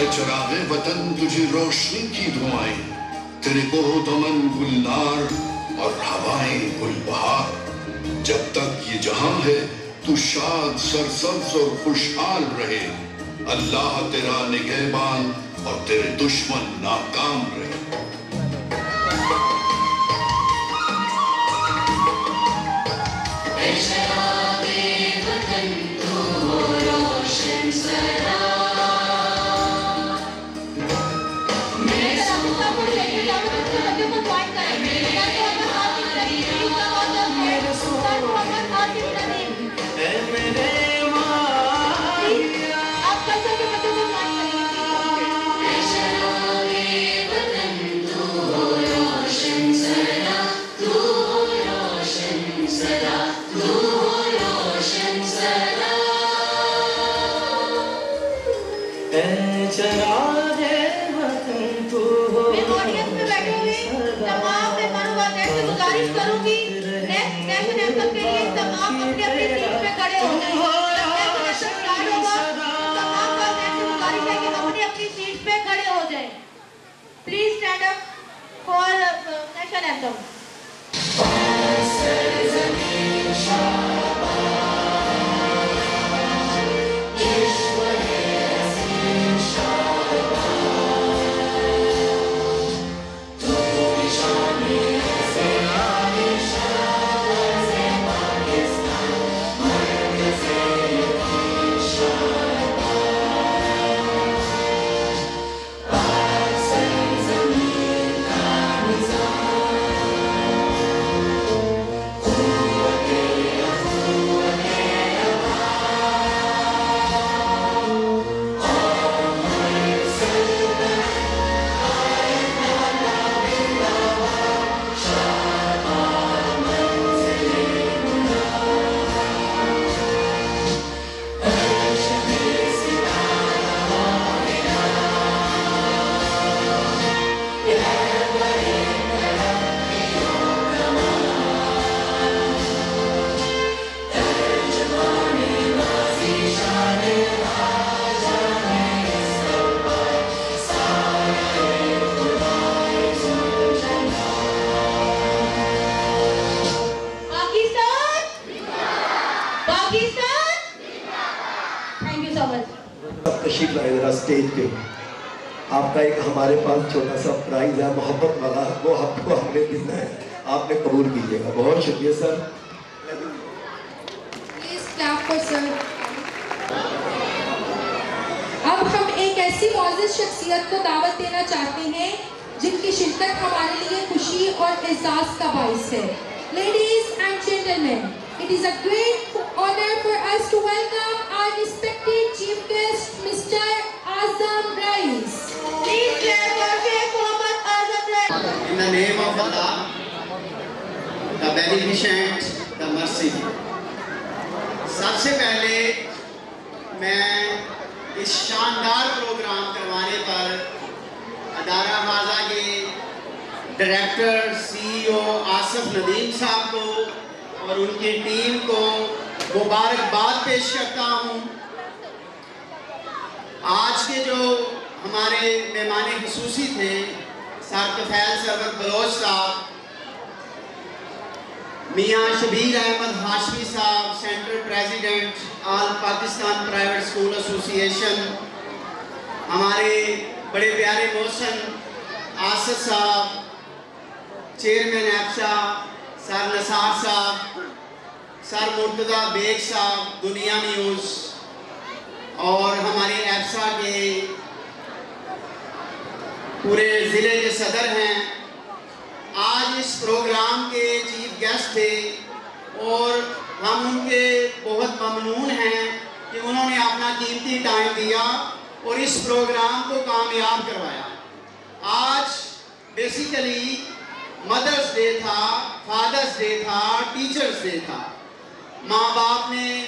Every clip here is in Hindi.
चरागे वतन तुझे रोशनी की धुआएं, तेरे कोह दमन गुलनार और हवाएं गुलबहार। जब तक ये जहां है तू शाद सरसब्ज और खुशहाल रहे। अल्लाह तेरा निगहबान और तेरे दुश्मन नाकाम रहे। Please stand up for national anthem. तशरीफ लाए जरा स्टेज पे। आपका एक हमारे पास छोटा सा प्राइज है मोहब्बत वाला, वो आपको हमने देना है, आपने कबूल कीजिएगा। बहुत शुक्रिया sir. Please clap for sir. अब हम एक ऐसी मौजूद शख्सियत को दावत देना चाहते हैं जिनकी शिरकत हमारे लिए खुशी और एहसास का बाइस है। Ladies and gentlemen, it is a great honor for us to welcome our respected chief guest, Mr. Azam Rais. Please clap for Sheikh Mohammed Azam Rais. In the name of Allah, the beneficent, the merciful. सबसे पहले मैं इस शानदार प्रोग्राम करवाने पर अदारा वाजा के डायरेक्टर CEO आसिफ नदीम साहब को और उनकी टीम को मुबारकबाद पेश करता हूँ। आज के जो हमारे मेहमान खुसूसी थे सर तफैल सरवर बलोच साहब, मियाँ शबीर अहमद हाशमी साहब, central president all Pakistan private school association, हमारे बड़े प्यारे मोहसन आसिफ साहब, चेयरमैन एप्सा सर नसार साहब, सर मुर्तज़ा बेग साहब दुनिया न्यूज़, और हमारे एप्सा के पूरे ज़िले के सदर हैं। आज इस प्रोग्राम के चीफ गेस्ट थे और हम उनके बहुत ममनून हैं कि उन्होंने अपना कीमती टाइम दिया और इस प्रोग्राम को कामयाब करवाया। आज बेसिकली मदर्स डे था, फादर्स डे था, टीचर्स डे था। माँ बाप ने,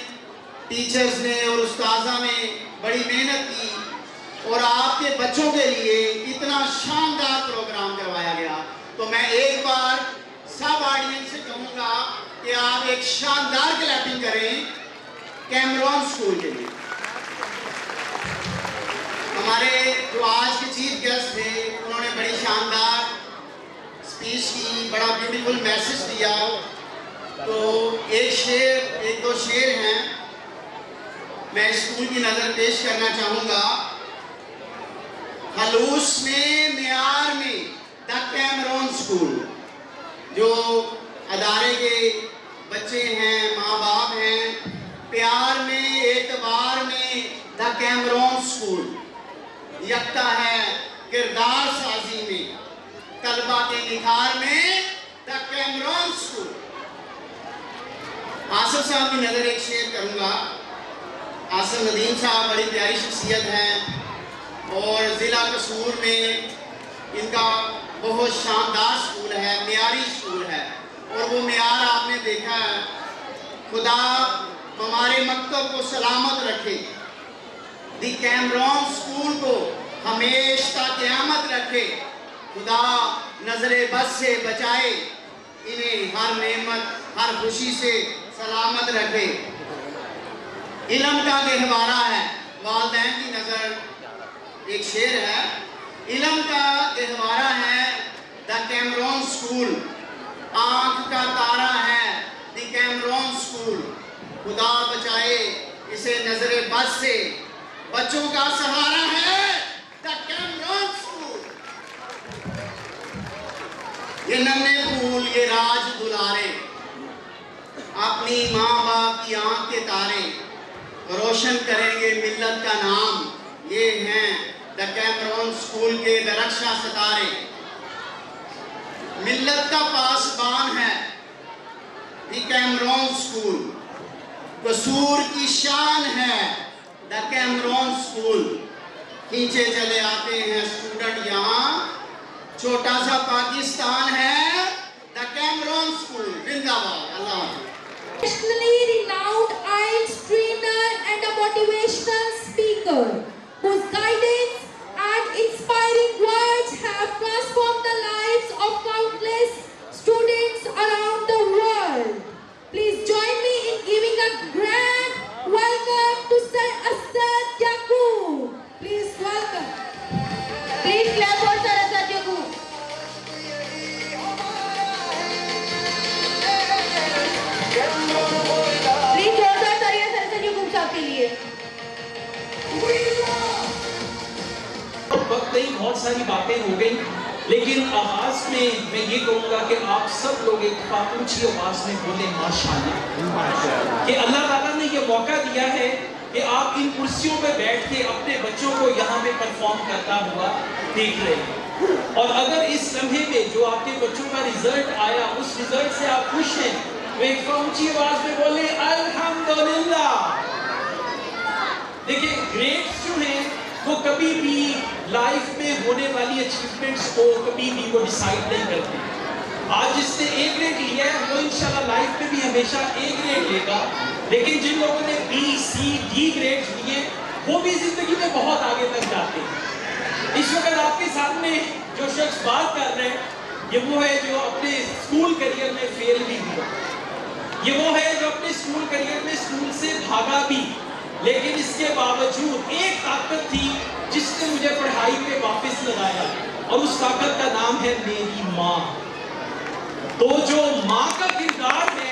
टीचर्स ने और उस्ताज़ा ने बड़ी मेहनत की और आपके बच्चों के लिए इतना शानदार प्रोग्राम करवाया गया। तो मैं एक बार सब ऑडियंस से कहूँगा कि आप एक शानदार क्लैपिंग करें कैमरॉन स्कूल के लिए। हमारे जो आज के चीफ गेस्ट थे उन्होंने बड़ी शानदार स्पीच की, बड़ा ब्यूटीफुल मैसेज दिया। तो एक दो शेर हैं मैं स्कूल की नज़र पेश करना चाहूँगा। खलूस में मियार में द कैमरॉन स्कूल, जो अदारे के बच्चे हैं, माँ बाप हैं, प्यार में एतबार में द कैमरॉन स्कूल, यकता है किरदार साजी में, तलबा के निखार में द कैमरॉन स्कूल। आसिफ साहब की नज़र एक शेर करूँगा। आसिफ नदीम साहब बड़ी प्यारी शख्सियत हैं और ज़िला कसूर में इनका बहुत शानदार स्कूल है, मियारी स्कूल है और वो मियार आपने देखा है। खुदा हमारे मकतब को सलामत रखे, द कैमरॉन स्कूल को हमेशा क़यामत रखे, खुदा नजरे बस से बचाए, इन्हें हर नेमत हर खुशी से सलामत रखे। इल्म का गहवारा है, वालिदैन की नज़र एक शेर है। इल्म का गहवारा है द कैमरॉन स्कूल, आँख का तारा है द कैमरॉन स्कूल, खुदा बचाए इसे नजरे बस से, बच्चों का सहारा है द कैमरॉन स्कूल। ये नन्हे फूल ये राज दुलारे, अपनी माँ बाप की आँख के तारे, रोशन करेंगे मिल्लत का नाम, ये हैं द कैमरॉन स्कूल के दरख्शा सितारे। मिल्लत का पासबान है द कैमरॉन स्कूल, कसूर की शान है द कैमरॉन स्कूल, खींचे चले आते हैं स्टूडेंट यहाँ, छोटा सा पाकिस्तान है द कैमरॉन स्कूल। जिंदाबाद। अल्लाह। Nationally renowned IELTS trainer and a motivational speaker whose guidance and inspiring words have transformed the lives of countless students around the world. Please join me in giving a grand welcome to Sir Asad Yaqub. Please welcome. Please clap for Sir Asad Yaqub. Please जोरदार तालियां सर Asad Yaqub साहब के लिए। वक्त नहीं, बहुत सारी बातें हो गई, लेकिन आवाज में मैं ये कहूँगा कि आप सब लोग एक बार ऊंची आवाज में बोले माशाअल्लाह, कि अल्लाह ताला ने ये मौका दिया है कि आप इन कुर्सियों पे बैठ के अपने बच्चों को यहाँ पे परफॉर्म करता हुआ देख रहे हैं। और अगर इस लम्हे में जो आपके बच्चों का रिजल्ट आया, उस रिजल्ट से आप खुश हैं, तो एक ऊंची आवाज में बोले अल्हम्दुलिल्लाह। देखिए, ग्रेड्स जो हैं वो कभी भी लाइफ में होने वाली अचीवमेंट्स को कभी भी वो डिसाइड नहीं करते। आज जिसने ए ग्रेड लिया है वो इंशाल्लाह लाइफ में भी हमेशा ए ग्रेड लेगा, लेकिन जिन लोगों ने बी सी डी ग्रेड लिए वो भी जिंदगी में बहुत आगे तक जाते हैं। इस वक्त आपके सामने जो शख्स बात कर रहे हैं ये वो है जो अपने स्कूल करियर में फेल भी हुआ, ये वो है जो अपने स्कूल करियर में स्कूल से भागा भी, लेकिन इसके बावजूद एक ताकत थी जिसने मुझे पढ़ाई पे वापस लगाया, और उस ताकत का नाम है मेरी माँ। तो जो माँ का किरदार है,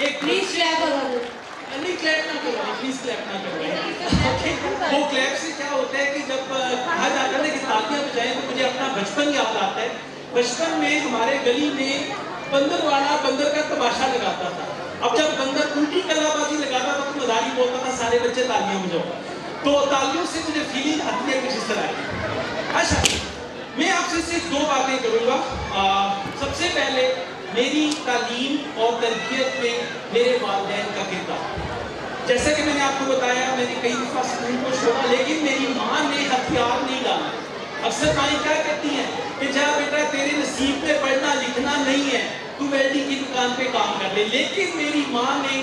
एक प्लीज क्लैप करो। नहीं, क्लैप ना करो, प्लीज क्लैप ना करो। वो क्लैप से क्या होता है कि जब कहा जाता है कि तालियां बजाएं, तो मुझे अपना बचपन याद आता है। बचपन में हमारे गली में बंदर वाला बंदर का तमाशा लगाता था। अब जब बंदर उल्टी कलाबाजी लगाता था तो मदारी बोलता था सारे बच्चे तालियां बजाओ, तो तालियों से मुझे फीलिंग आती है कुछ इस तरह की। अच्छा, मैं आपसे सिर्फ दो बातें करूंगा। सबसे पहले मेरी तालीम और तरबियत में मेरे वालिदैन का किरदार। जैसे कि मैंने आपको बताया, मैंने कई दफ़ा स्कूल को छोड़ा, लेकिन मेरी माँ ने हथियार नहीं डाला। अक्सर माएँ क्या कहती हैं कि जा बेटा, तेरे नसीब में पढ़ना लिखना नहीं है, तू वेल्डिंग की दुकान पे काम कर ले। लेकिन मेरी माँ ने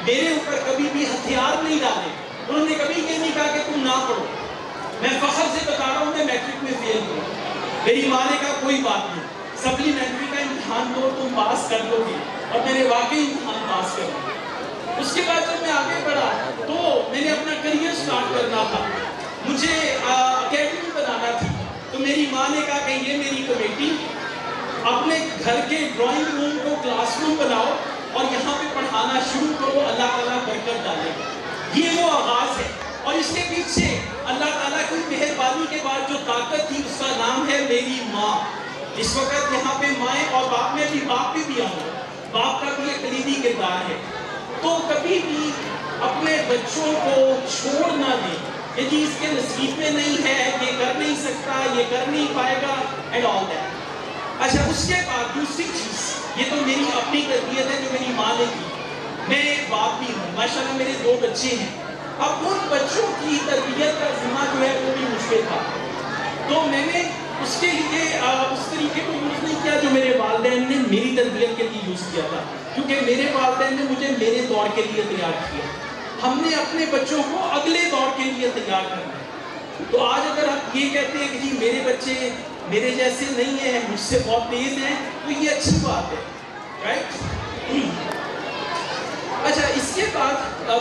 मेरे ऊपर कभी भी हथियार नहीं डाले। उन्होंने कभी ये नहीं कहा कि तुम ना पढ़ो। मैं फख्र से बता रहा हूँ, मैं मैट्रिक में फेल हुआ। मेरी माँ ने कहा कोई बात नहीं, सप्लीमेंट्री का इम्तिहान दो, तुम पास कर लोगे। और मैंने वाकई इम्तिहान पास कर लिया। उसके बाद जब मैं आगे बढ़ा तो मैंने अपना करियर स्टार्ट करना था। मुझे अकेडमी तो मेरी माँ ने कहा कि ये मेरी कमेटी, अपने घर के ड्राइंग रूम को क्लासरूम बनाओ और यहाँ पे पढ़ाना शुरू करो, अल्लाह ताला बरकत डालेगा। ये वो आगाज है और इसके पीछे अल्लाह ताला की मेहरबानी के बाद जो ताकत थी उसका नाम है मेरी माँ। इस वक्त यहाँ पे माए और बाप में भी, बाप भी आऊँगा, बाप का भी एक कलीदी किरदार है। तो कभी भी अपने बच्चों को छोड़ ना दें, यदि इसके नसीब में नहीं है, ये कर नहीं सकता, ये कर नहीं पाएगा एंड ऑल दैट। अच्छा, उसके बाद दूसरी चीज, ये तो मेरी अपनी तरबियत है जो मेरी माँ ने की। मैं एक बाप भी हूँ, माशाल्लाह मेरे 2 बच्चे हैं। अब उन बच्चों की तरबियत का जिम्मा जो है वो भी मुझ पे था, तो मैंने उसके लिए उस तरीके को यूज़ नहीं किया जो मेरे वालिदैन ने मेरी तरबियत के लिए यूज़ किया था, क्योंकि मेरे वालिदैन ने मुझे मेरे दौर के लिए तैयार किया। हमने अपने बच्चों को अगले दौर के लिए तैयार करना है। तो आज अगर आप ये कहते हैं कि जी मेरे बच्चे मेरे जैसे नहीं है, मुझसे बहुत तेज हैं, तो ये अच्छी बात है, राइट। अच्छा, इसके बाद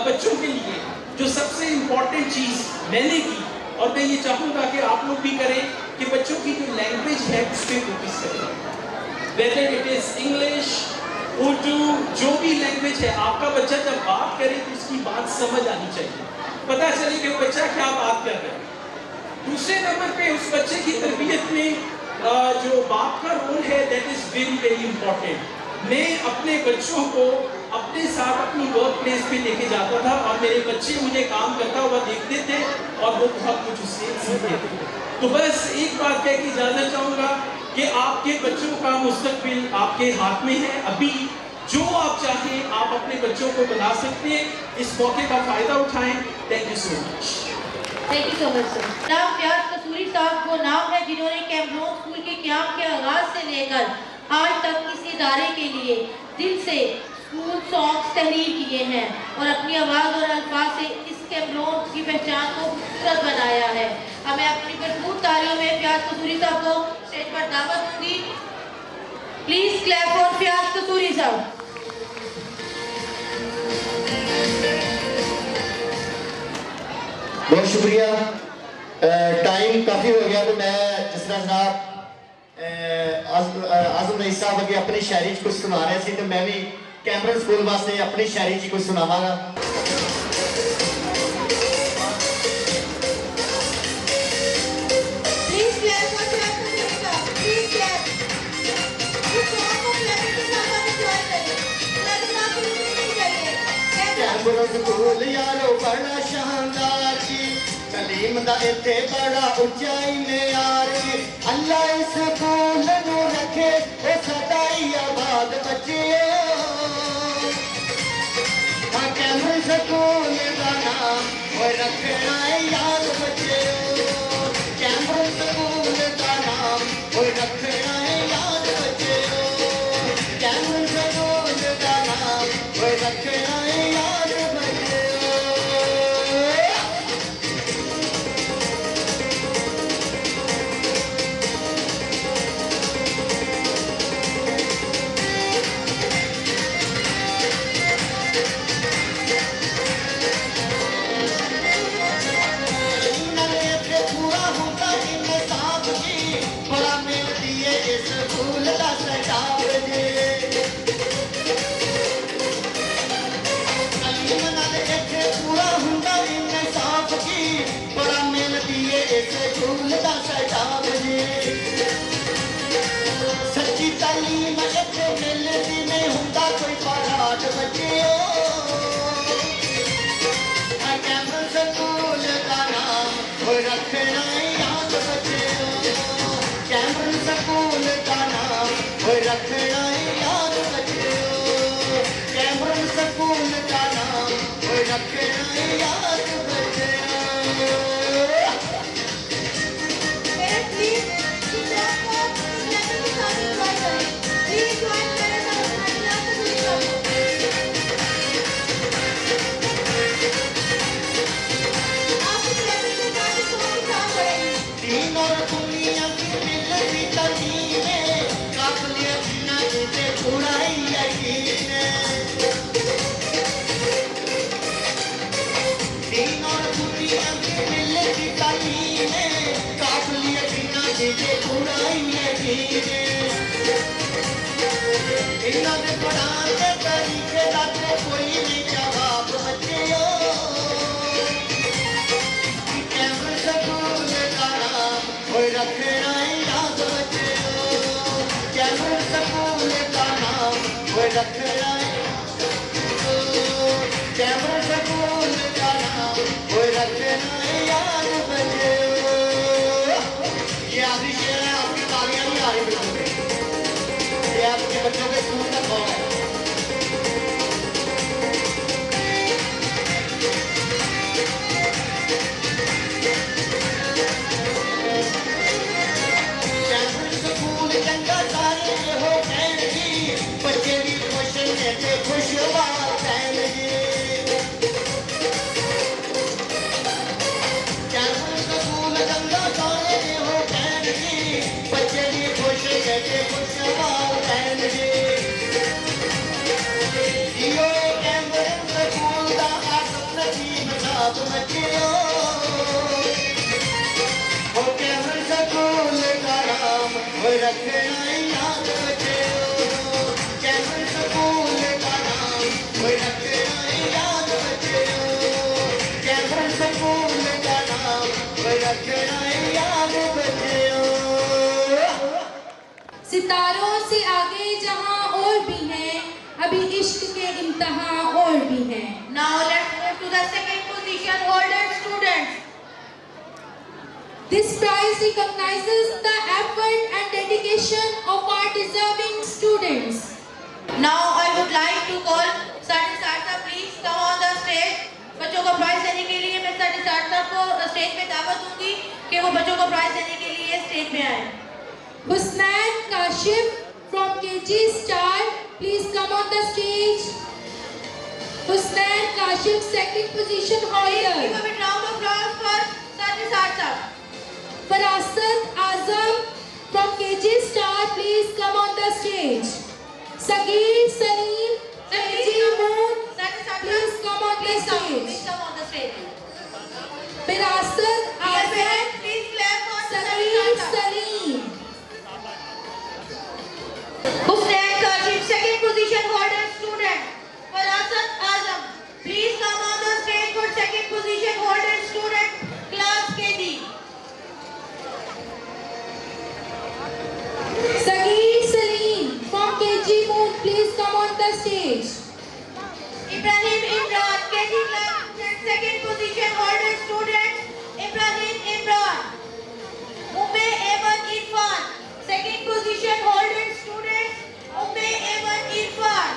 बच्चों के लिए जो सबसे इम्पोर्टेंट चीज़ मैंने की, और मैं ये चाहूँगा कि आप लोग भी करें, कि बच्चों की जो लैंग्वेज है उस पर फोकस करें। Whether it is English, Urdu, जो भी लैंग्वेज है, आपका बच्चा जब बात करे तो उसकी बात समझ आनी चाहिए, पता चले कि बच्चा क्या बात कर रहा है। दूसरे नंबर पे उस बच्चे की तरबियत में जो बाप का रोल है, that is very very important. मैं अपने बच्चों को अपने साथ अपनी वर्क प्लेस पे लेके जाता था और मेरे बच्चे मुझे काम करता हुआ देखते थे और वो बहुत कुछ उससे सीखते थे। तो बस एक बात कह के जानना चाहूँगा कि आपके बच्चों का मुस्तकबिल आपके हाथ में है। अभी जो आप चाहें आप अपने बच्चों को बना सकते हैं, इस मौके का फ़ायदा उठाएं। Thank you so much. Thank you so much sir. जनाब फयाज कसूरी साहब वो नाम है जिन्होंने कैमरून स्कूल के क़याम के आगाज से लेकर आज तक इस इदारे के लिए दिल से स्कूल सॉन्ग्स तहरीर किए हैं और अपनी आवाज़ और अल्फाज से इस कैमरून की पहचान को खूबसूरत बनाया है। हमें अपनी भरपूर तालियों में फयाज कसूरी साहब को स्टेज पर दावत दूंगी। प्लीज क्लैप फॉर फयाज कसूरी साहब। बहुत शुक्रिया। टाइम काफ़ी हो गया, तो मैं जिस तरह जनाब आजम रईस साहब अगे अपनी शायरी कुछ सुना रहे थे, तो मैं भी कैमरन स्कूल वास्ते अपनी शायरी कुछ सुनावांगा। कैमरन स्कूल यारो बड़ा शानदार जी, तलीम दा इत्थे बड़ा उचाई मेयार जी। अल्लाह इस स्कूल नू रखे ओ सदाई आबाद बच्चियो। कैमरन स्कूल दा नाम ओ रखना है याद बच्चियो। कैमरन स्कूल दा नाम ओ रखना है याद बच्चियो। कैमरन स्कूल दा नाम ओ रखना है याद बच्चियो। सच्ची तालीम इत्थे मिलदी नहीं हुंदा कोई पराठ बच्चियो। कैमरन स्कूल दा नाम ओ रखना याद बच्चियो। कैमरन स्कूल दा नाम ओ रखना याद बच्चियो। कैमरन स्कूल दा नाम ओ रखना याद बच्चियो। ये बुराई है ठीक इन्ना दे पढ़ाने तरीके दा ते कोई नहीं जवाब बच्चो कैमरे स्कूल का नाम कोई रखना याद बच्चो कैमरे स्कूल का नाम कोई रखना कैमरे स्कूल का नाम कोई रखना याद बच्चो ये आखिरी शेर है आपकी तालियां नहीं आ रही बिल्कुल ये आपके बच्चों के स्कूल का कौन है कैमरे स्कूल चंगा सारे हो कहन जी बच्चे भी खुश ने ते खुशबार कहन जी कैमरे स्कूल चंगा सारे हो कहन जी बच्चे भी खुश ने ते खुशबार कहन जी जियो कैमरे स्कूल दा आसम नसीब साथ बच्चियो हो कैमरे स्कूल का नाम हो रखना याद बच्चो कैमरे स्कूल का नाम हो रखना याद बच्चो कैमरे स्कूल का नाम हो रखना याद बच्चो सितारों से आगे जहां और भी हैं, अभी इश्क के इम्तिहान और भी हैं। Now let's move to the second position holder students. This prize recognizes the effort and dedication of our deserving students. Now I would like to call Sir Sarsa, please come on the stage. बच्चों को प्राइज देने के लिए मैं सर सारसा को स्टेज पे दावत दूंगी कि वो बच्चों को प्राइज देने के लिए स्टेज पे आए। Husnain Kashif from KG Star, please come on the stage. Husnain Kashif, second position Give holder. a big round of applause for Sir Sarsa. Farasat Azam from KG Star, please come on the stage. Sagir Salim, KG Moon, please come on the stage. Please come on the stage. Farasat Dear Azam, parents, please clap for Sir Sagir Sarsa. Salim. Husnain Kashif, second position holder student. Farasat Azam, please come on the stage for second position holder student, class KG. Sagir Salim from KG Moon, please come on the stage. Ibrahim Imran, KG class student, second position holder student, Ibrahim Imran. Umme Evan Irfan, second position holder student, Umme Evan Irfan.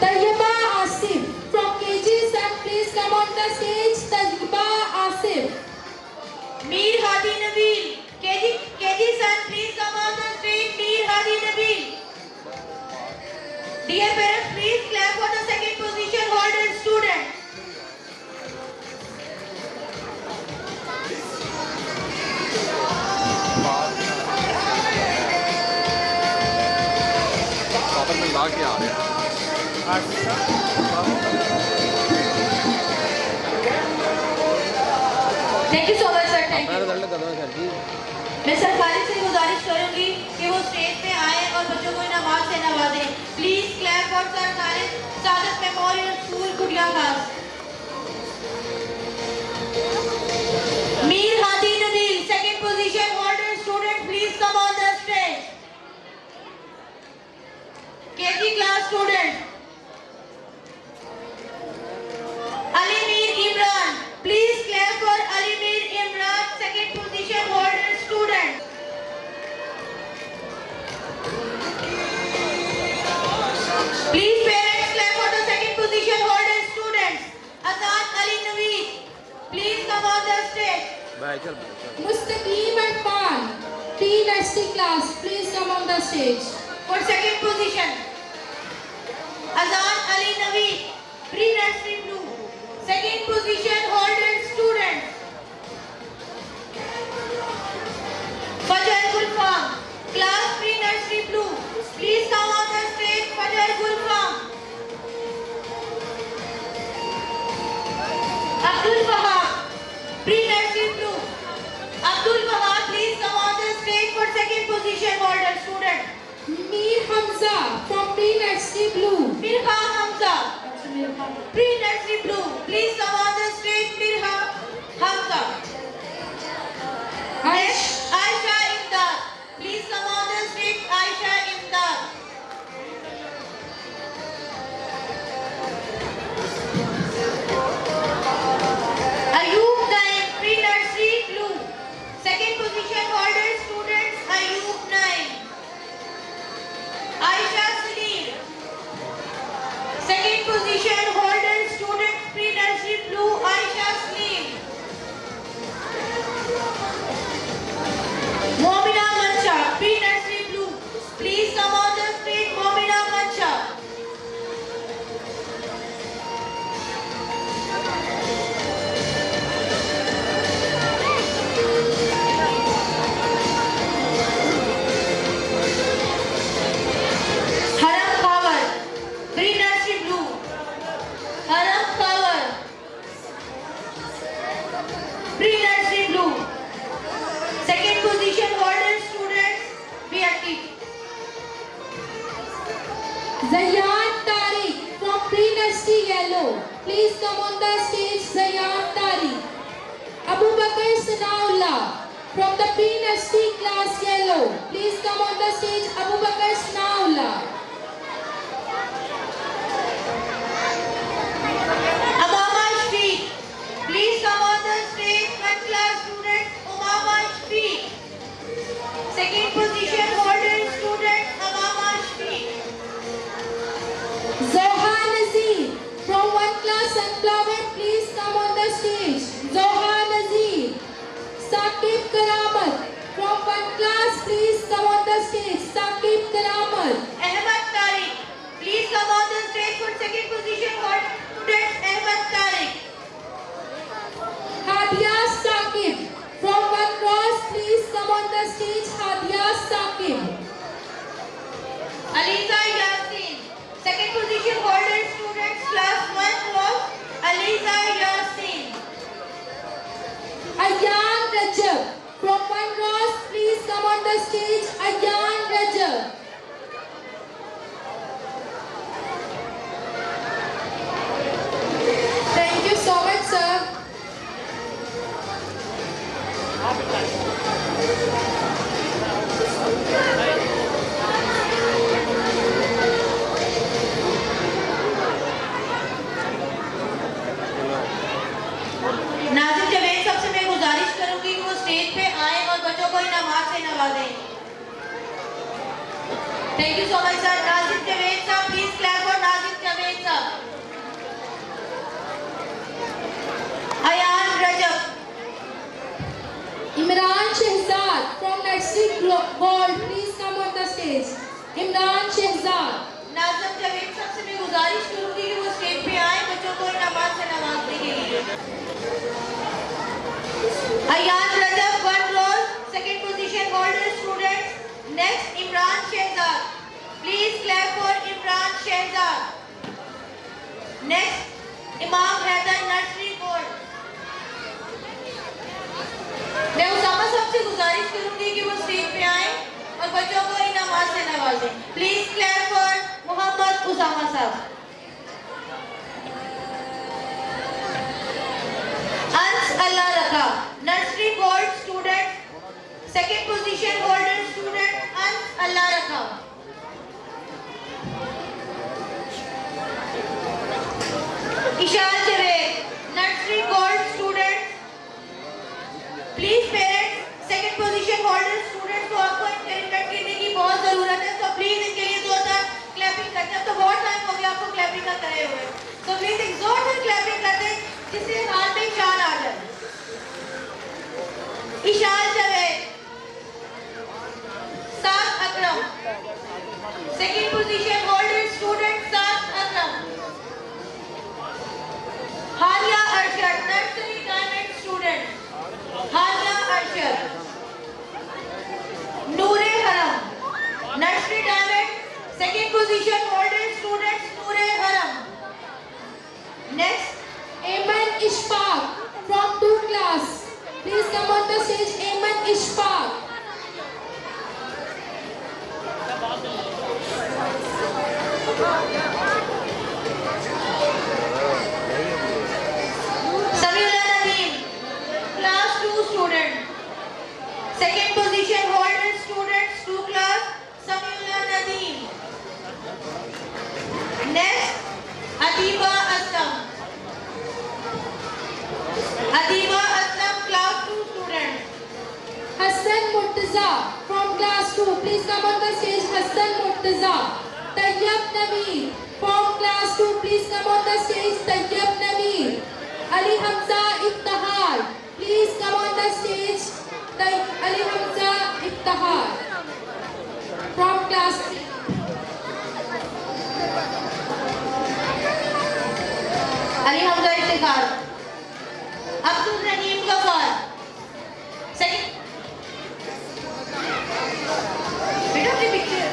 Tayyaba Asif from KG Sam, please come on the stage. Tayyaba Asif. Mir Hadi Nabil, KG son, please come on the stage. Mir Hadi Nabil. Dear parents, please clap for the second position holder student. Thank you so much, sir. Thank you. मैं सर फारिग से गुजारिश करूंगी कि वो स्टेज पे आए और बच्चों को इनामात से नवाजें। Please clap for sir Saadat memorial school Kutiya Khas. Mir Hadi Nabeel, second position holder student, please come on the stage. KG class student Ali Mir Imran, please clap for Ali Mir Imran, second position holder student. Please parents clap for the second position holder students. Azad Ali Naveed, please come on the stage. Mustaqim Irfan, pre-nursery class, please come on the stage. For second position, Azad Ali Naveed, pre-nursery blue, second position holder student. Fajr Gulfam, class pre-nursery blue, please come on the stage. Fajr Gulfam. Abdul Wahab, pre-nursery blue. Abdul Wahab, position holder student Mir Hamza from pre-nursery blue. Mirha Hamza. Pre-nursery blue. Please come on the stage, Mirha Hamza. Next, Aisha Imdad. Please come on the stage, Aisha Imdad. Ayub Naim, pre-nursery blue. Second position holder students, Ayub Naim. Aisha Salim. Second position holder students, pre-nursery blue, Aisha Salim. Momina Mancha, pre-nursery blue. Please come on the stage, Momina Mancha. Haram Khawar, pre-nursery blue. Haram Khawar, pre-nursery blue. Second position holder students, be active. Zayan Tariq from pre-nursery yellow. Please come on the stage, Zayan Tariq. Abu Bakr Sanaullah from the pre-nursery class yellow. Please come on the stage, Abu Bakr Sanaullah. Umama Shafiq, please come on the stage, first class students, Umama Shafiq. Second position holder student, Umama Shafiq. Zoha Nazir from 1 class Sunflower. Please come on the stage, Zoha Nazir. Saqib Karamat from 1 class. Please come on the stage, Saqib Karamat. Ahmad Tariq, please come on the stage for second position holder student, Ahmad Tariq. Hadia Saqib from 1 class. Please come on the stage, Hadia Saqib. Aliza Yasin, second position holder students, class 1 was Aliza Yasin. Ayan Rajab from 1 class. Please come on the stage, Ayan Rajab. Thank you so much, sir. Nazim Javed सबसे मैं गुजारिश करूंगी कि वो स्टेज पे आए और बच्चों को इनामात से नवाजें। Thank you so much sir. Nazim Javed sahab, please clap for Nazim Javed sahab. Ayan Recep, Imran Shehzad from nursery gold. Please come on the stage. Imran Shehzad. Nazim Javed साहब से मैं गुजारिश करूंगी कि वो स्टेज पे आए बच्चों को इनामात से नवाजने के लिए। अयान रजब, 1 roll, second position holder students. Next, Imran Shehzad. Please clap for Imran Shehzad. Next, Imam Haidar, nursery gold. मैं उसामा साहब से गुजारिश करूंगी कि वो स्टेज पे आए और बच्चों को इनामात से नवाजें। Please clap for Mohammad Usama sahab. Ans Allah Rakha, nursery gold student, second position holder student Ans Allah Rakha. Ishal Javed, nursery gold student. Please parents, second position holder student को आपको इंकरेजमेंट करने की बहुत जरूरत है, तो प्लीज इनके लिए जोरदार क्लैपिंग करते हैं। तो बहुत टाइम हो गया आपको क्लैपिंग का करे हुए, तो प्लीज एक जोरदार क्लैपिंग करते हैं जिससे हाल में जान आ जाए। Ishal Javed, Saad Akram, second position holder student Saad Akram. Haliya Arshad, nursery diamond student Haliya Arshad. Noore Haram, nursery diamond, second position holder student Noore Haram. Next, Ayman Ishfaq from 2 class. Please come on the stage, Ayman Ishfaq. Samiullah Nadeem, class 2 student. Second position holder students 2 class, Samiullah Nadeem. Next, Adiba Aslam. Adiba Aslam, class 2 student. Hassan Murtaza from class 2. Please come on the stage. Hassan Murtaza. Tayyab Naveer from class 2. Please come on the stage. Tayyab Naveer. Ali Hamza Iftihar. Please come on the stage. Ali Hamza Iftihar from class 3. Ali Hamza Iftihar. Abdul Rahim Ghaffar. Second. बेटा अपनी picture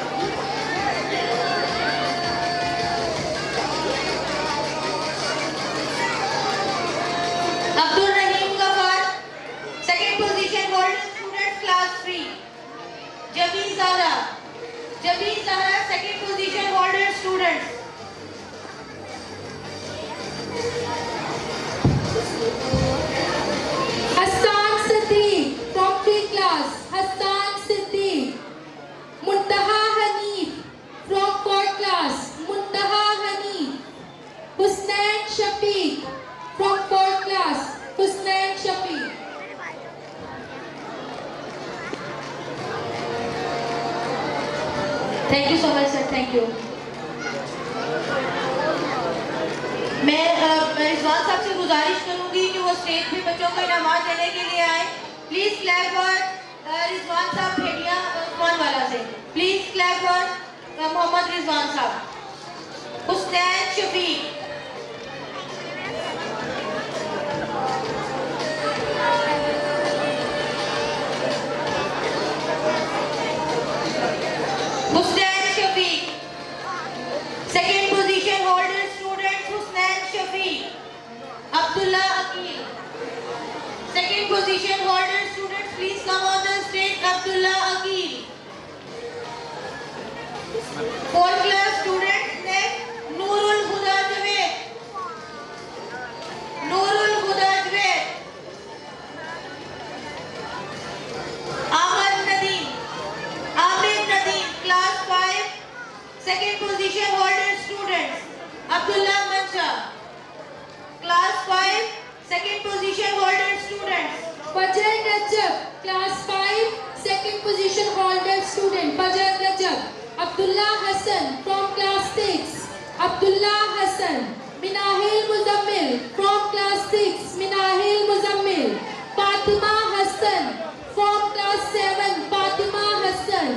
Abdul Rahim Ghaffar, second position holder students class 3. Jabin Zahra, second position holder students. Hassan Siddiq from 3 class. Hassan Siddiq. Muntaha Hanif from 4 class. Muntaha Hanif. Husnain Shafiq from 4 class. Husnain Shafiq. Thank you so much sir, thank you. मैं रिजवान साहब से गुजारिश करूंगी कि वो स्टेज पे बच्चों को इनामात देने के लिए आए. प्लीज क्लैप फॉर रिजवान साहब भेड़िया उस्मान वाला से. Please clap for Mohammad Rizwan sahab. Husnain Shafiq. Husnain Shafiq. Second position holder student Husnain Shafiq. Abdullah Aqil. Second position holder students please come on the stage. Abdullah Aqil. Fourth class students next Noorul Huda Javed. Noorul Huda Javed. Amir Nadeem, class 5, second position holder students. Abdullah Mansa, class 5, second position holder students. Fajr Rajab, class 5, second position holder student. Fajr Rajab. Abdullah Hassan from class 6. Abdullah Hassan. Minahil Muzammil from class 6. Minahil Muzammil. Fatima Hassan from class 7. Fatima Hassan.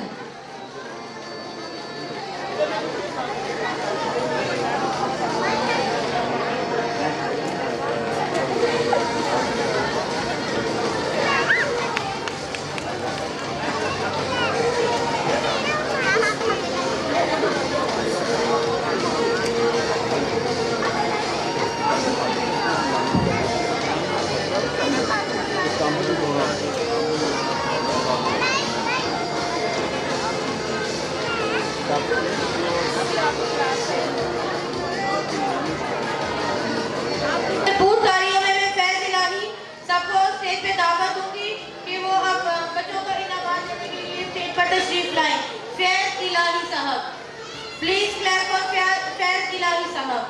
Please clap for Faiz Ilahi Sahab.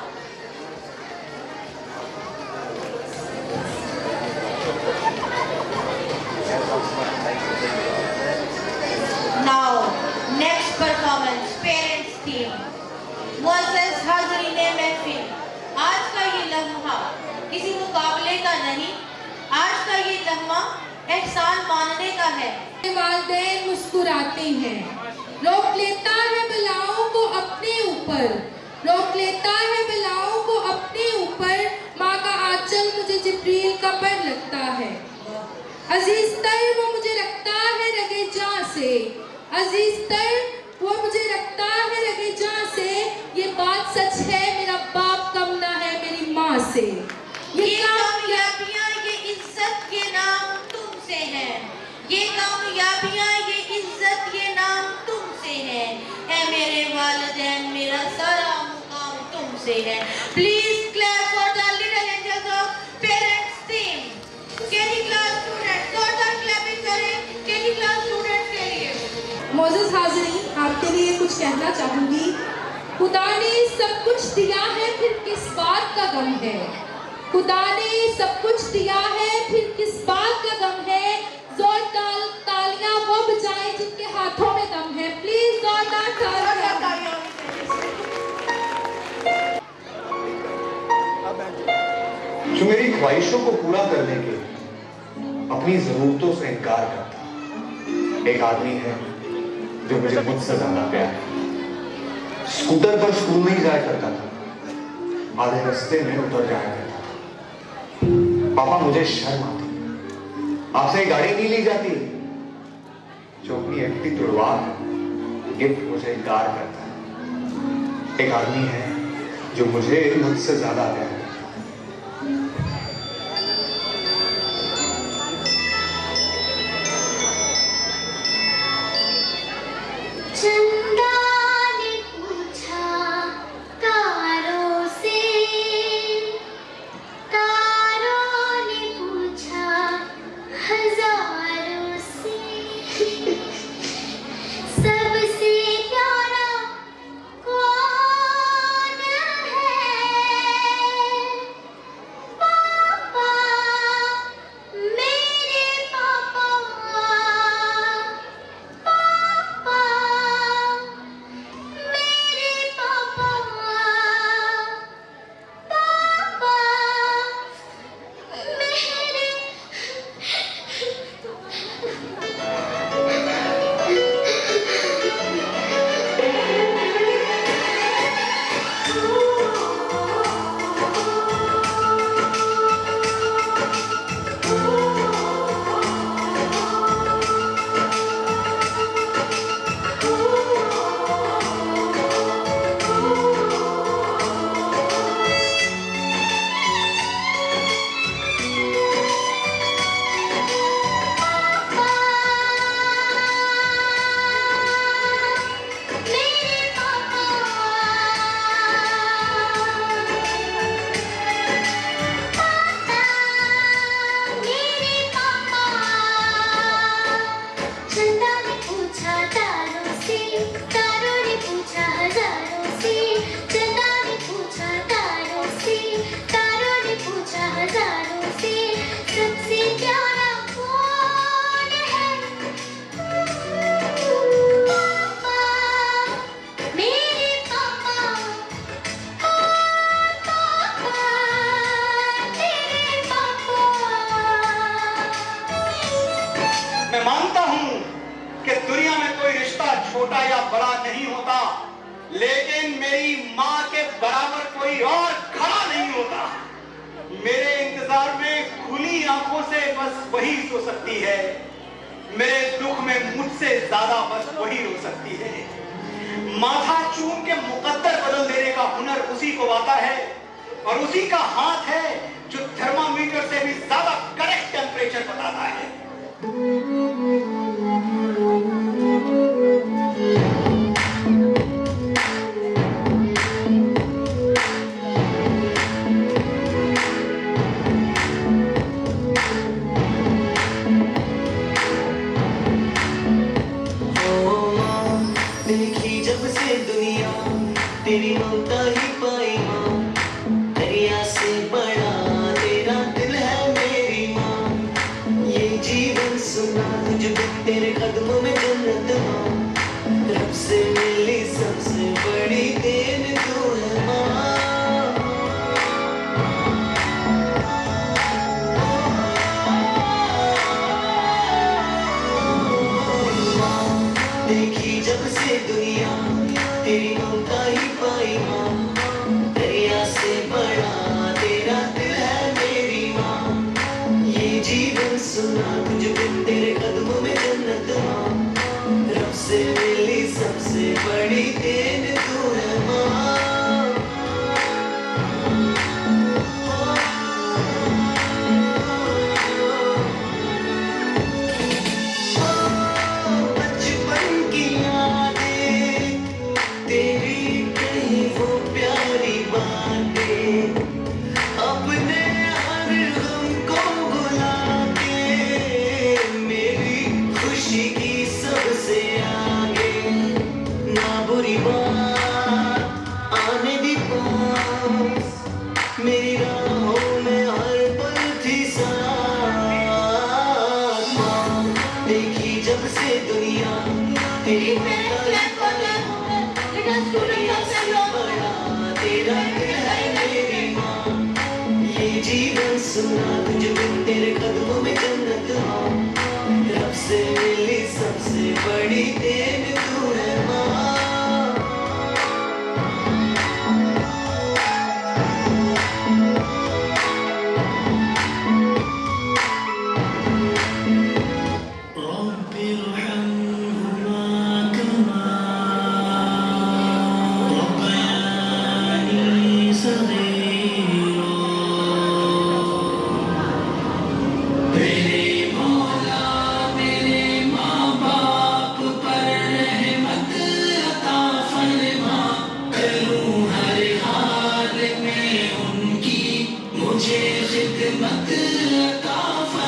Now, next performance, parents team. मुअज़्ज़ज़ हाज़रीने महफ़िल, आज का ये लम्हा किसी मुकाबले का नहीं, आज का ये लम्हा एहसान मानने का है. वालिदैन मुस्कुराते हैं, रोक लेता है बलाओं को अपने ऊपर, रोक लेता है बलाओं को अपने ऊपर. माँ का आंचल मुझे जिब्रील का पर लगता है. अजीज तर वो मुझे रखता है रगे जां से, अजीज तर वो मुझे रखता है रगे जां से. ये बात सच है, मेरा बाप कम ना है मेरी माँ से. ये कामयाबियाँ ये इज्जत के नाम तुमसे हैं, ये कामयाबियाँ ये इज्जत ये नाम तुमसे हैं. ऐ मेरे वालिदैन मेरा सारा से हैं। Please clap for the little angels of parents team. KG class students जोरदार क्लैपिंग करें केजी क्लास स्टूडेंट्स के लिए। मोअज़्ज़िज़ हाज़रीन, आपके लिए कुछ कहना चाहूंगी। खुदा ने सब कुछ दिया है, फिर किस बात का गम है। खुदा ने सब कुछ दिया है, फिर किस बात का गम है। जोरदार तालियां वो बजाएं जिनके हाथों में दम है। प्लीज जोरदार तालियां। जो मेरी ख्वाहिशों को पूरा करने के अपनी जरूरतों से इनकार करता एक आदमी है जो मुझे मुझसे ज्यादा प्यार है। स्कूटर पर स्कूल नहीं जाया करता था, आधे रास्ते में उतर जाया करता था। पापा मुझे शर्म आती, आपसे गाड़ी नहीं ली जाती। जो अपनी एक्टिंग तुड़वा गिफ्ट मुझे इनकार करता है। एक आदमी है जो मुझे मुझसे ज्यादा प्यार है। चंदा ने पूछा तारों से, तारों ने पूछा हजारों से, सबसे प्यारा कौन है? पापा, मेरे पापा, पापा, मेरे पापा, पापा, मेरे। चंदा ने पूछा तारों से, तारों ने पूछा हजारों से, चंदा ने पूछा तारों से, तारों ने पूछा हजारों से, सबसे प्यारा कौन है? पापा, मेरे पापा, पापा, मेरे पापा। मैं मानता हूं कि दुनिया में कोई रिश्ता छोटा या बड़ा नहीं होता, लेकिन मेरी माँ के बराबर कोई और खड़ा नहीं होता। मेरे इंतजार में खुली आंखों से बस वही सो सकती है, मेरे दुख में मुझसे ज्यादा बस वही रो सकती है। माथा चूम के मुकद्दर बदल देने का हुनर उसी को आता है, और उसी का हाथ है जो थर्मामीटर से भी ज्यादा करेक्ट टेम्परेचर बताता है। देखी जब से दुनिया तेरी ममता ही पाई माँ, दरिया से बड़ा तेरा दिल है मेरी माँ। ये जीवन सुख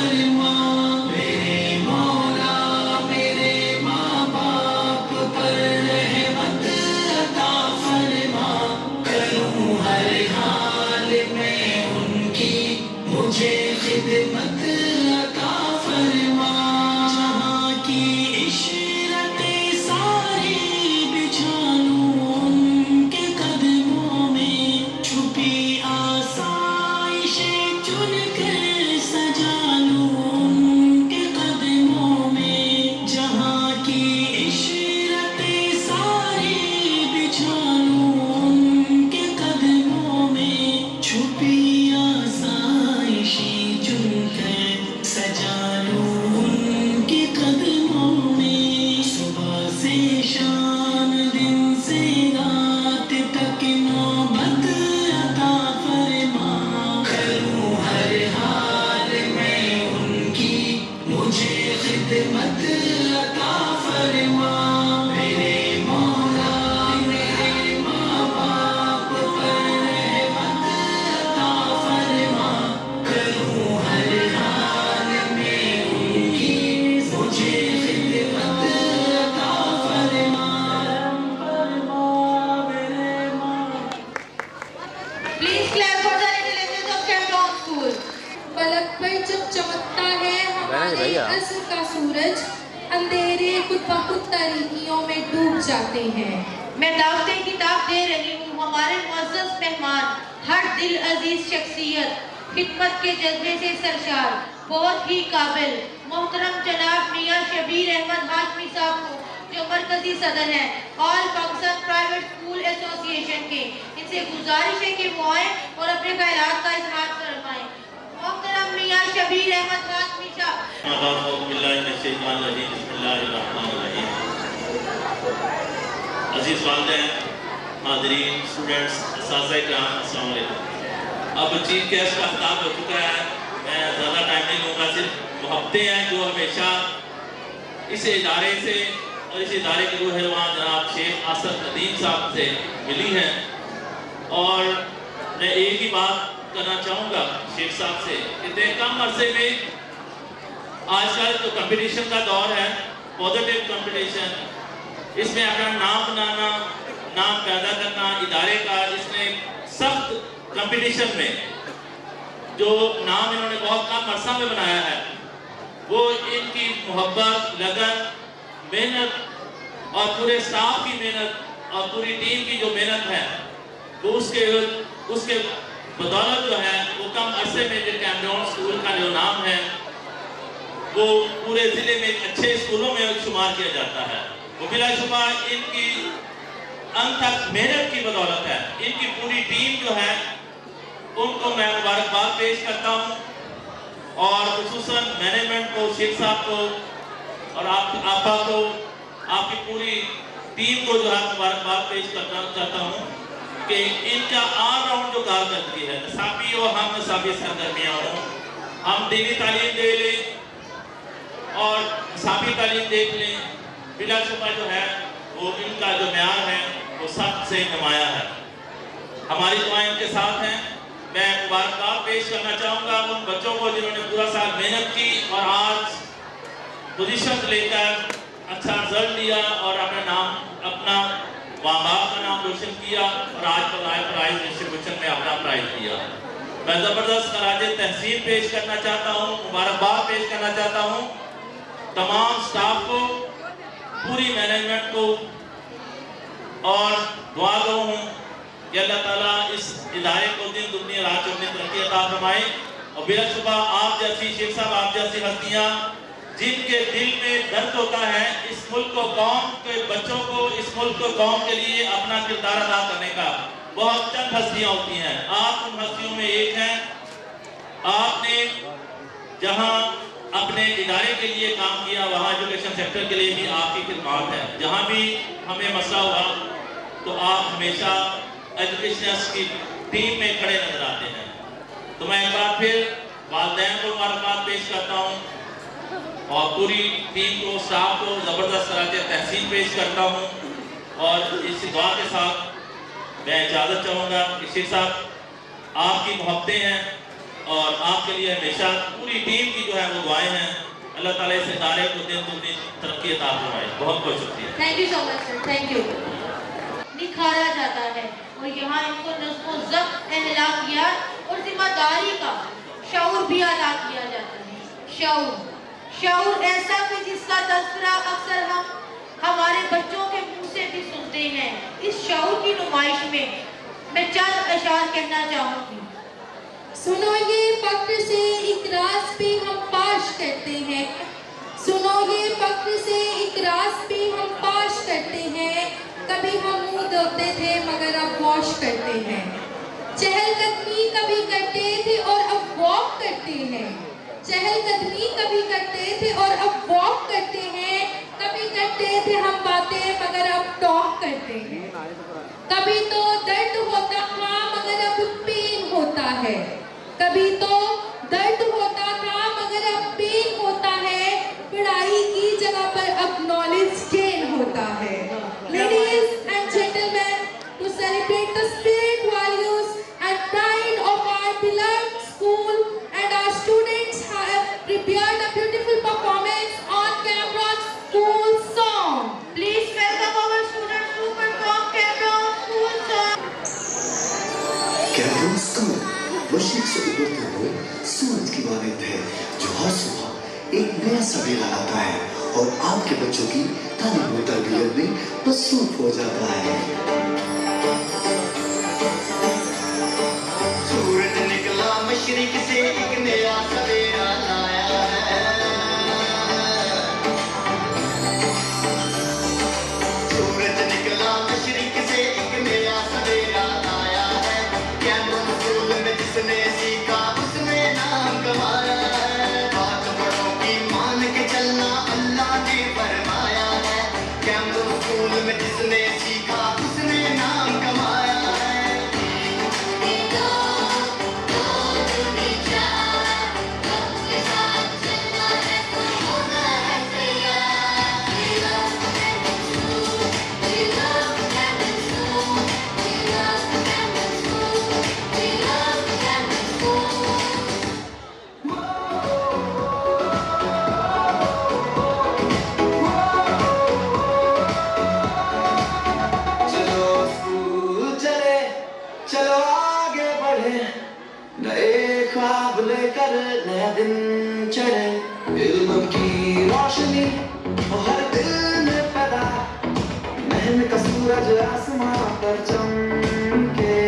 फरमा, मेरे मौला मेरे माँ बाप पर रहमत अता फरमा, करूँ हर हाल में उनकी मुझे खिदमत अता फरमा। जहाँ की इशरतें सारी बिछा लूं उनके कदमों में, छुपी आसाइशें चुन कर सजा लूं उनके कदमों में। जहाँ की इशरतें सारी बिछा लूं उनके कदमों में, छुपी आसाइशें चुन कर सजा लूं उनके कदमों में। सुबह से शाम दिन से रात तक नौबत अता फरमा, करूँ हर हाल में उनकी मुझे खिदमत अता फरमा। मेरे मौला मेरे माँ बाप पर रहमत अता फरमा, करूँ हर हाल में उनकी मुझे खिदमत अता फरमा। Please clap for the intelligence of Camden School. पलक पर जब चमकता है हमारे असर का सूरज, अंधेरे खुद ब खुद तारीकियों में डूब जाते हैं। मैं दावते किताब दे रही हूँ हमारे मुअज़्ज़ज़ मेहमान, हर दिल अजीज शख्सियत, खिदमत के जज्बे से सरशार, बहुत ही काबिल मोहतरम जनाब मियाँ शबीर अहमद हाशमी साहब को, जो मरकजी सदर हैं all Pakistan private school association के। इनसे गुजारिश है कि वो आए और अपने ख्यालात का इजहार फरमाएं। मोहतरम मियाँ शबीर अहमद हाशमी साहब। अजीज वालिदैन, हाज़रीन, स्टूडेंट्स, अस्सलाम वालेकुम। अब चीफ गेस्ट का खिताब हो चुका है, मैं ज़्यादा टाइम नहीं लूँगा। सिर्फ मोहब्बतें हैं जो हमेशा इस इदारे से और इस इदारे के रूह रवां जनाब शेख आसफ नदीम साहब से मिली हैं। और मैं एक ही बात करना चाहूँगा शेख साहब से कि इतने कम अरसे में आजकल जो कंपटीशन का दौर है, पॉजिटिव कंपटीशन, इसमें अपना नाम बनाना, नाम पैदा करना इदारे का, इसमें सख्त कंपटीशन में जो नाम इन्होंने बहुत कम अरसा में बनाया है, वो इनकी मोहब्बत, लगन, मेहनत और पूरे स्टाफ की मेहनत और पूरी टीम की जो मेहनत है, वो उसके बदौलत जो है वो कम अरसे में जो कैमरन स्कूल का जो नाम है वो पूरे ज़िले में अच्छे स्कूलों में शुमार किया जाता है। वो बिलाशुबा इनकी अनथक मेहनत की बदौलत है। इनकी पूरी टीम जो है उनको मैं मुबारकबाद पेश करता हूँ और खुसूसन मैनेजमेंट को, शेख साहब को और आपा को, आपकी पूरी टीम को जो है मुबारकबाद पेश करना चाहता हूँ कि इनका ऑलराउंड जो कारकर्दगी है, नसाबी और हम नसाबी सरगर्मियाँ हों, हम दीनी तालीम दे लें और नसाबी तालीम देख लें, बिलाशुबा जो है वो इनका जो म्यार है वो सब से नुमाया है। हमारी दुआएं इनके साथ हैं। मैं मुबारकबाद पेश करना चाहूँगा उन बच्चों को जिन्होंने पूरा साल मेहनत की और आज पोजीशन लेकर अच्छा रिजल्ट दिया और अपना माँ बाप का नाम रोशन किया और आज प्राइज डिस्ट्रीब्यूशन में अपना प्राइज दिया। मैं ज़बरदस्त खराज तहसीन पेश करना चाहता हूँ, मुबारकबाद पेश करना चाहता हूँ तमाम स्टाफ को, पूरी मैनेजमेंट को और दुआ गो हूँ कि अल्लाह ताला इस इदारे को दिन दुनिया रात चौगनी तरक्की अता फरमाए। और बेशुबा आप जैसी शेख साहब, आप जैसी हस्तियाँ जिनके दिल में दर्द होता है इस मुल्क को, कौम के बच्चों को, इस मुल्क को, कौम के लिए अपना किरदार अदा करने का, बहुत चंद हस्तियाँ होती हैं। आप उन हस्तियों में एक हैं। आपने जहाँ अपने इदारे के लिए काम किया वहाँ एजुकेशन सेक्टर के लिए भी आपकी खिदमत है। जहाँ भी हमें मसला हुआ तो आप हमेशा एजुकेशनर्स की टीम में खड़े नजर आते हैं। तो मैं एक बार फिर वालिदैन को मुबारकबाद पेश करता हूँ और पूरी टीम को, स्टाफ को ज़बरदस्त कराते तहसीन पेश करता हूँ। और इस दुआ के साथ मैं इजाज़त चाहूँगा कि शेख साहब आपकी मोहब्बतें हैं और आपके लिए हमेशा पूरी पूरी टीम की जो है वो दुआएं हैं। अल्लाह ताला इस इदारे को दिन दुगनी तरक्की अता फरमाए। बहुत बहुत शुक्रिया। Thank you so much sir, thank you. निखारा जाता है और यहाँ इनको नज़्म व ज़ब्त, अहलाकियात और जिम्मेदारी का शऊर भी अदा किया जाता है। शऊर ऐसा कि जिसका तज़किरा अक्सर हम हमारे बच्चों के मुंह से भी सुनते हैं। इस शऊर की नुमाइश में मैं चंद अशार कहना चाहूँगी। सुनो ये फक्र से इकरास पे हम पाश करते हैं, सुनो ये फक्र से इकरास पे हम पाश करते हैं। कभी हम मुंह धोते थे मगर अब वॉश करते हैं। चहलकदमी कभी करते थे और अब वॉक करते हैं। चहलकदमी कभी करते थे और अब वॉक करते हैं। कभी करते थे हम बातें मगर अब टॉक करते हैं। कभी तो दर्द होता था मगर अब पेन होता है। कभी तो दर्द होता था मगर अब पेन होता है। पढ़ाई की जगह पर अब नॉलेज गेन होता है। Ladies and gentlemen, to celebrate the spirit, values and pride of our beloved school, and our students have prepared a beautiful performance on Cameron School song. Please welcome our students to perform Cameron School song. Cameron school मशरिक से उभरते हुए सूरज की मानद है जो हर सुबह एक नया सवेरा लाता है और आपके बच्चों की तालीम और तरबियत में मसरूफ हो जाता है। सूरज निकला मशरिक से एक नया सवेरा लाया है। सूरज निकला मशरिक से एक नया सवेरा लाया है। कैमरॉन स्कूल में जिसने सीखा उसने नाम कमाया है। बात बड़ों की मान के चलना अल्लाह ने फरमाया है। कैमरॉन स्कूल में जिसने सीखा उसने नाम कमाया है। लेकर नया दिन चढ़े, इल्म की रोशनी हर दिल में पैदा, मेहनत का सूरज आसमां पर चमके।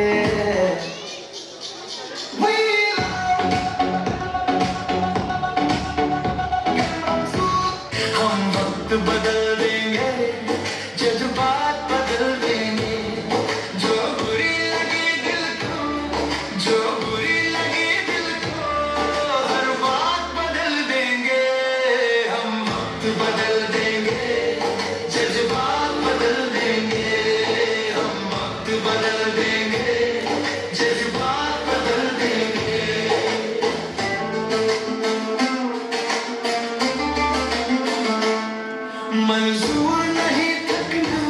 हम वक्त बदल देंगे, जज्बात बदल देंगे, जो बुरी लगी दिल को, जो बुरी लगी दिल को, हर बात बदल देंगे। हम वक्त बदल देंगे, जज्बात बदल देंगे, हम वक्त बदल देंगे, जज्बात बदल देंगे। मंजूर नहीं थकना,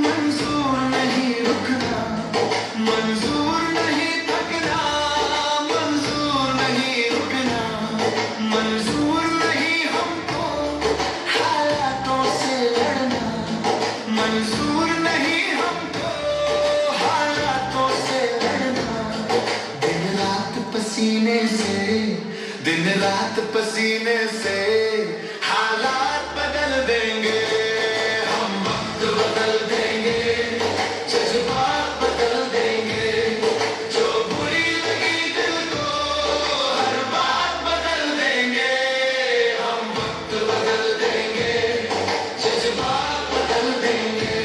मंजूर नहीं रुकना, मंजूर नहीं थकना, मंजूर नहीं रुकना, मंजूर नहीं हमको हालातों से लड़ना, मंजूर नहीं हमको हालातों से लड़ना। दिन रात पसीने से, दिन रात पसीने से हालात बदल देंगे। हम वक्त बदल देंगे, जज्बात बदल देंगे, जो बुरी लगी दिल को, हर बात बदल देंगे। हम वक्त बदल देंगे, जज्बात बदल देंगे।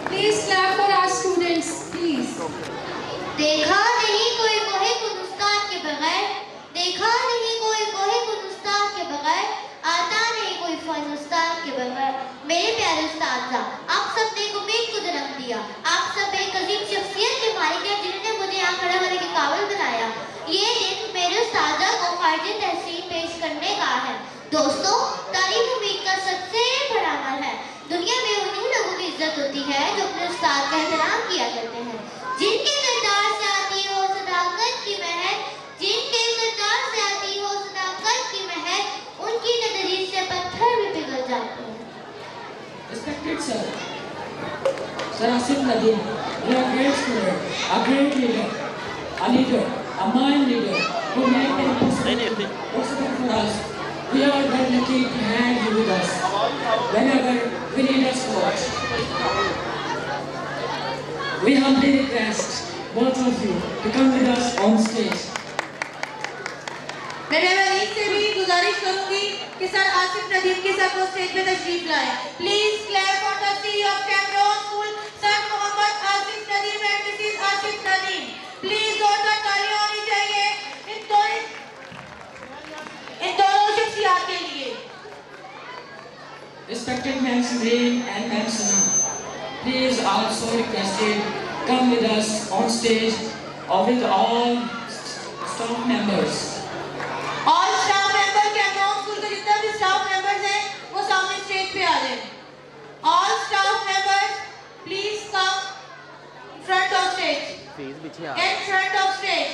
Please clap for our students, please. देखा नहीं कोई कोहे गुलिस्तान के बगैर, देखा नहीं कोई कोहे गुलिस्तान के बगैर, आता नहीं कोई फनुस्तान के बगैर। मेरे प्यारे उस्ताद, आप सब ने एक उम्मीद को जन्म दिया, आप सब एक अजीम शख्सियत के मालिक हैं जिन्होंने मुझे यहाँ खड़ा होने के काबिल बनाया। ये दिन मेरे उस्तादा को खारिज तहसीन पेश करने का है। दोस्तों, तारीफ उम्मीद का सबसे बड़ा अमल है। दुनिया में उन्हीं लोगों की इज्जत होती है जो अपने उस्ताद का एहतराम किया करते हैं, जिनके किरदार से आती है वो सदाकत Nadim. You are a great student, a great leader, a mind leader who made it possible for us. We are very lucky to have you with us whenever we need a support. We humbly request both of you to come with us on stage. मैं मेहमानीन से भी गुजारिश करूंगी कि सर आसिफ नदीम के सर को स्टेज पे तशरीफ लाएं। Please clap for the CEO of Cameroon school sir Mohammad Asif Nadeem and Mrs Asif Nadeem. Please जोरदार तालियां होनी चाहिए इन दोनों शख्सियत के लिए। Respected Ma'am Sandrine and Ma'am Sana, please also requested come with us on stage or with all staff members. All staff member Cameroon school के जितने भी स्टाफ मेंबर्स हैं वो सामने स्टेज पे आ जाएं। All staff members please come front of stage. In front of stage.